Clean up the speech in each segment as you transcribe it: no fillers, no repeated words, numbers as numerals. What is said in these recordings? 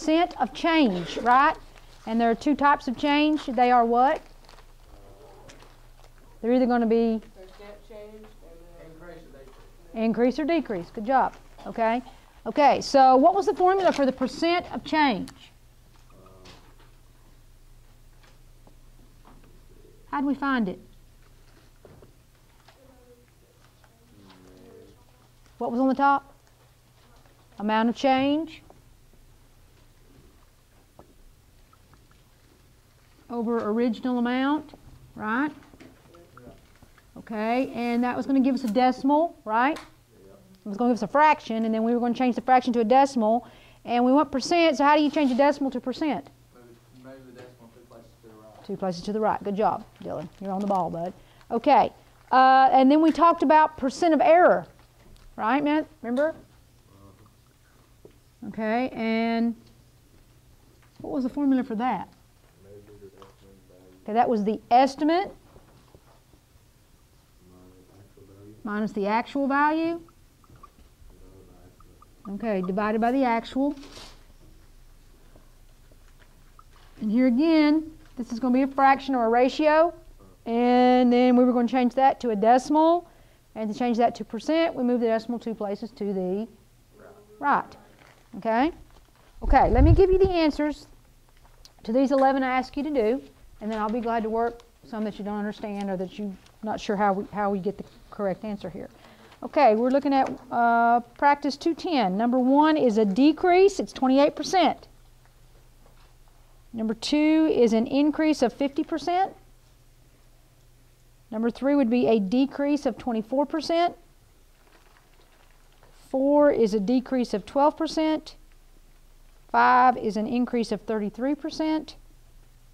percent of change, right? And there are two types of change. They are what? They're either going to be increase or decrease. Good job. Okay. Okay, so what was the formula for the percent of change? How did we find it? What was on the top? Amount of change over original amount, right? Okay, and that was going to give us a decimal, right? It was going to give us a fraction, and then we were going to change the fraction to a decimal, and we want percent, so how do you change a decimal to percent? Move the decimal 2 places to the right. 2 places to the right. Good job, Dylan. You're on the ball, bud. Okay, and then we talked about percent of error, right, Matt? Remember? Okay, and what was the formula for that? Okay, that was the estimate minus the actual value. Okay, divided by the actual. And here again, this is going to be a fraction or a ratio. And then we were going to change that to a decimal. And to change that to percent, we move the decimal 2 places to the right. Okay? Okay, let me give you the answers to these 11 I asked you to do. And then I'll be glad to work some that you don't understand or that you're not sure how we get the correct answer here. Okay, we're looking at practice 210. Number 1 is a decrease. It's 28%. Number 2 is an increase of 50%. Number 3 would be a decrease of 24%. 4 is a decrease of 12%. 5 is an increase of 33%.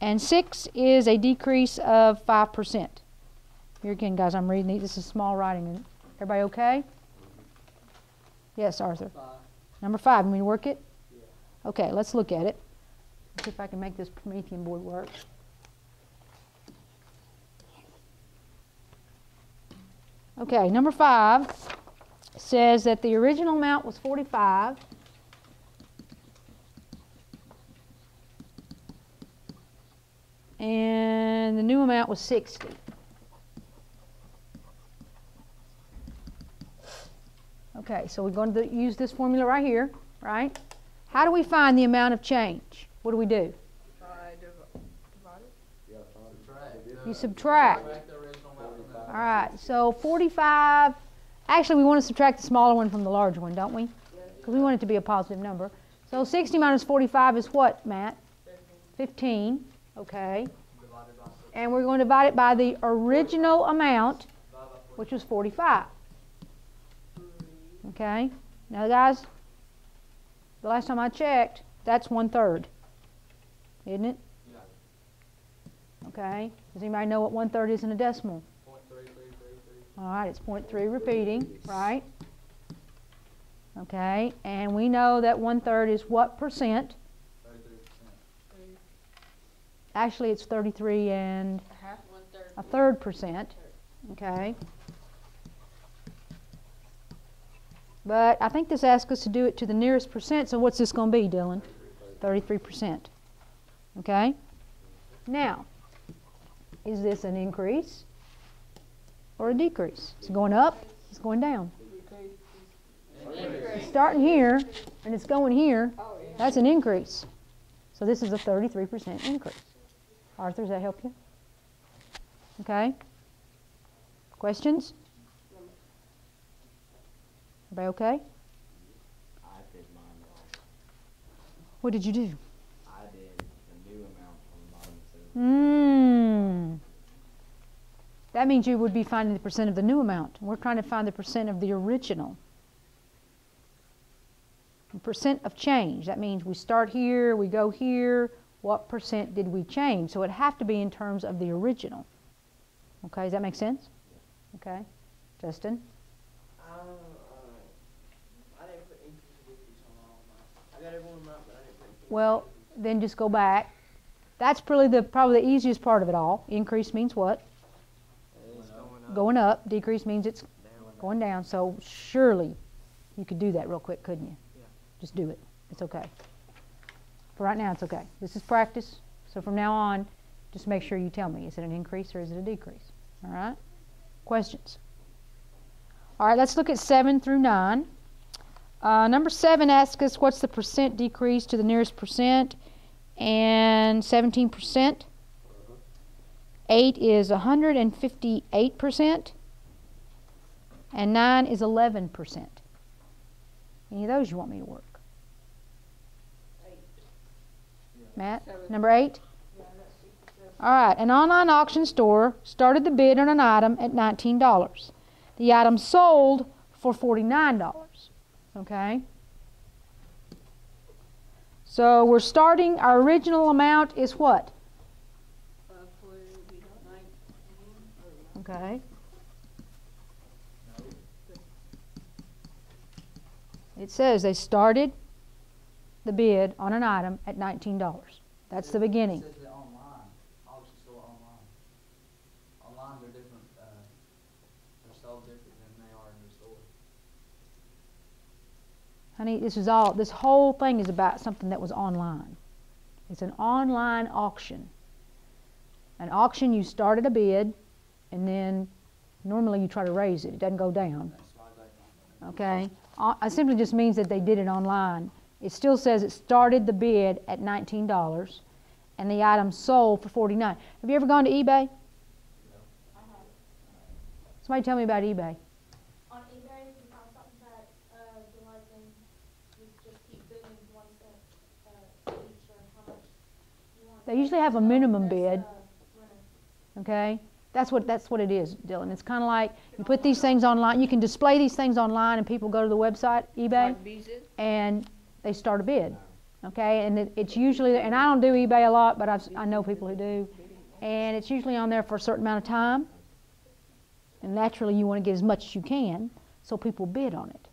And 6 is a decrease of 5%. Here again, guys, I'm reading these. This is small writing. Everybody okay? Yes, Arthur. 5. Number 5. You mean to work it? Yeah. Okay, let's look at it. Let's see if I can make this Promethean board work. Okay, number 5 says that the original amount was 45. And the new amount was 60. Okay, so we're going to use this formula right here, right? How do we find the amount of change? What do we do? Divide it? You subtract. All right, so 45, actually we want to subtract the smaller one from the larger one, don't we? Because we want it to be a positive number. So 60 minus 45 is what, Matt? 15. Okay. And we're going to divide it by the original amount, which was 45. Okay. Now, guys, the last time I checked, that's 1/3. Isn't it? Yeah. Okay. Does anybody know what 1/3 is in a decimal? 0.3333. All right, it's 0.3 repeating, right? Okay. And we know that 1/3 is what percent? 33%. Actually, it's 33 and a third percent. Okay. But I think this asks us to do it to the nearest percent, so what's this going to be, Dylan? 33%. Okay? Now, is this an increase or a decrease? It's going up, it's going down. It's starting here, and it's going here. That's an increase. So this is a 33% increase. Arthur, does that help you? Okay? Questions? Everybody okay? I did mine wrong. What did you do? I did the new amount on the bottom. That means you would be finding the percent of the new amount. We're trying to find the percent of the original. And percent of change. That means we start here, we go here. What percent did we change? So it'd have to be in terms of the original. Okay, does that make sense? Okay. Justin? I didn't put increase or decrease on all of mine. I got everyone amount, but I didn't put increase. Well, then just go back. That's probably the easiest part of it all. Increase means what? It's going up. Going up. Decrease means it's going down. So surely you could do that real quick, couldn't you? Yeah. Just do it. It's okay. For right now, it's okay. This is practice. So from now on, just make sure you tell me, is it an increase or is it a decrease? All right? Questions? All right, let's look at 7 through 9. Number 7 asks us what's the percent decrease to the nearest percent, and 17%. 8 is 158%, and 9 is 11%. Any of those you want me to work? Matt? Number 8? All right, an online auction store started the bid on an item at $19. The item sold for $49. Okay? So we're starting, our original amount is what? Okay. It says they started the bid on an item at $19. That's the beginning. It says it online, auction store online. Online they're different, they're sold different than they are in the store. Honey, this whole thing is about something that was online. It's an online auction. An auction, you started a bid, and then normally you try to raise it. It doesn't go down. That's why they don't. Okay? It simply just means that they did it online. It still says it started the bid at $19, and the item sold for $49. Have you ever gone to eBay? Somebody tell me about eBay. On eBay, if you find something that you like, then you just keep bidding 1 cent each or how much you want. They usually have a minimum That's, bid. winner. Okay? That's what it is, Dylan. It's kind of like you put these things online. You can display these things online, and people go to the website, eBay, Like Visa? and they start a bid. Okay? And it's usually, and I don't do eBay a lot, but I know people who do. And it's usually on there for a certain amount of time. And naturally, you want to get as much as you can, so people bid on it.